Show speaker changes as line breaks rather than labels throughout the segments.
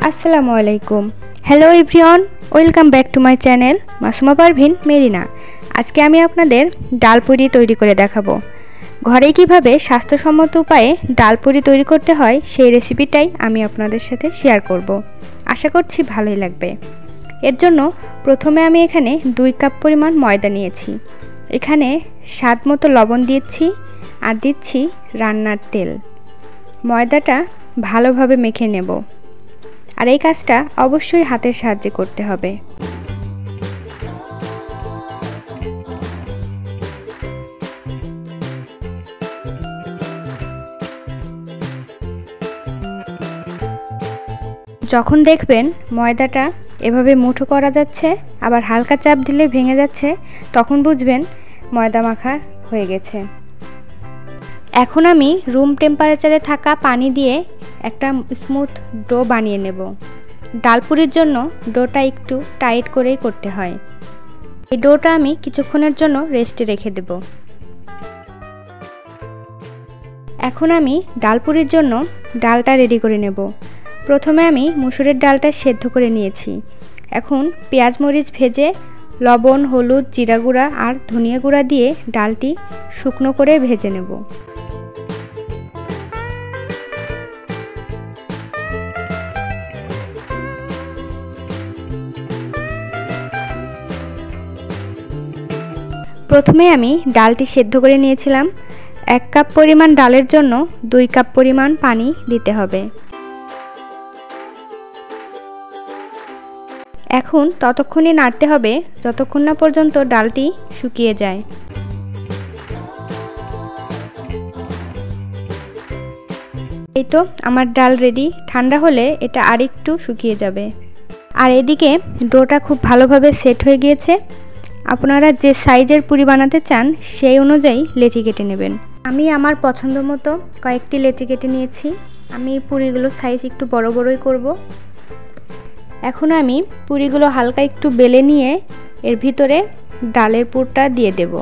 আসসালামু আলাইকুম। Hello everyone, welcome back to my channel Masuma Parvin Marina. আজকে আমি আপনাদের ডাল পুরি তৈরি করে দেখাবো। ঘরে কিভাবে স্বাস্থ্যসম্মত উপায়ে ডাল পুরি তৈরি করতে হয় সেই রেসিপিটাই আমি আপনাদের সাথে শেয়ার করব। আশা করছি ভালোই লাগবে। এর জন্য প্রথমে আমি এখানে 2 কাপ পরিমাণ ময়দা নিয়েছি। এখানে স্বাদ মতো লবণ দিচ্ছি আর দিচ্ছি রান্নার তেল। ময়দাটা ভালোভাবে মেখে নেব, আর এই কাজটা অবশ্যই হাতের সাহায্যে করতে হবে। যখন দেখবেন ময়দাটা এভাবে মুঠো করা যাচ্ছে, আবার হালকা চাপ দিলে ভেঙে যাচ্ছে, তখন বুঝবেন ময়দা মাখা হয়ে গেছে। এখন আমি রুম টেম্পারেচারে থাকা পানি দিয়ে একটা স্মুথ ডো বানিয়ে নেব। ডালপুরির জন্য ডোটা একটু টাইট করেই করতে হয়। এই ডোটা আমি কিছুক্ষণের জন্য রেস্টে রেখে দেব। এখন আমি ডালপুরির জন্য ডালটা রেডি করে নেব। প্রথমে আমি মসুরের ডালটা সেদ্ধ করে নিয়েছি। এখন পেঁয়াজ মরিচ ভেজে লবণ, হলুদ, জিরা গুঁড়া আর ধনিয়া গুঁড়া দিয়ে ডালটি শুকনো করে ভেজে নেব। প্রথমে আমি ডালটি সেদ্ধ করে নিয়েছিলাম। 1 কাপ পরিমাণ ডালের জন্য 2 কাপ পরিমাণ পানি দিতে হবে। এখন ততক্ষণই নাড়তে হবে যতক্ষণ না পর্যন্ত ডালটি শুকিয়ে যায়। এই তো আমার ডাল রেডি। ঠান্ডা হলে এটা আরেকটু শুকিয়ে যাবে। আর এদিকে ডোটা খুব ভালোভাবে সেট হয়ে গিয়েছে। আপনারা যে সাইজের পুরি বানাতে চান সেই অনুযায়ী লেচি কেটে নেবেন। আমি আমার পছন্দ মতো কয়েকটি লেচি কেটে নিয়েছি। আমি পুরিগুলো সাইজ একটু বড় বড়ই করব। এখন আমি পুরিগুলো হালকা একটু বেলে নিয়ে এর ভিতরে ডালের পুরটা দিয়ে দেব।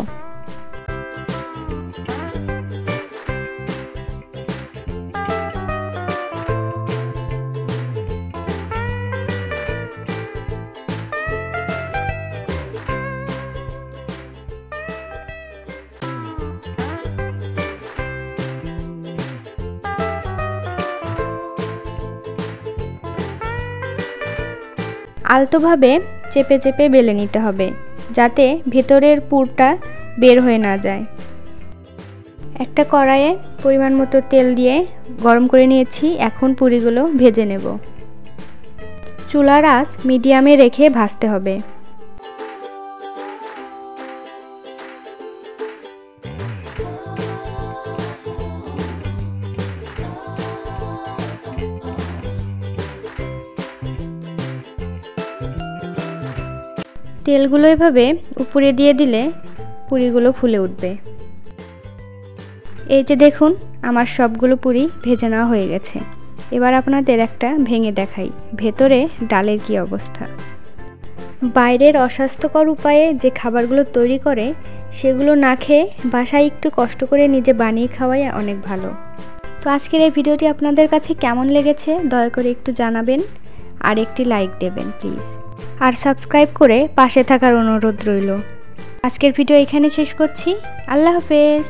আলতোভাবে চেপে চেপে বেলে নিতে হবে, যাতে ভেতরের পুরটা বের হয়ে না যায়। একটা কড়াইয়ে পরিমাণ মতো তেল দিয়ে গরম করে নিয়েছি। এখন পুরিগুলো ভেজে নেব। চুলার আঁচ মিডিয়ামে রেখে ভাজতে হবে। তেলগুলো এভাবে উপরে দিয়ে দিলে পুরিগুলো ফুলে উঠবে। এই যে দেখুন, আমার সবগুলো পুরি ভেজে নেওয়া হয়ে গেছে। এবার আপনাদের একটা ভেঙে দেখাই ভেতরে ডালের কি অবস্থা। বাইরের অস্বাস্থ্যকর উপায়ে যে খাবারগুলো তৈরি করে সেগুলো না খেয়ে বাসায় একটু কষ্ট করে নিজে বানিয়ে খাওয়াই অনেক ভালো। তো আজকের এই ভিডিওটি আপনাদের কাছে কেমন লেগেছে দয়া করে একটু জানাবেন, আর একটি লাইক দেবেন প্লিজ, আর সাবস্ক্রাইব করে পাশে থাকার অনুরোধ রইল। আজকের ভিডিও এখানে শেষ করছি। আল্লাহ হাফেজ।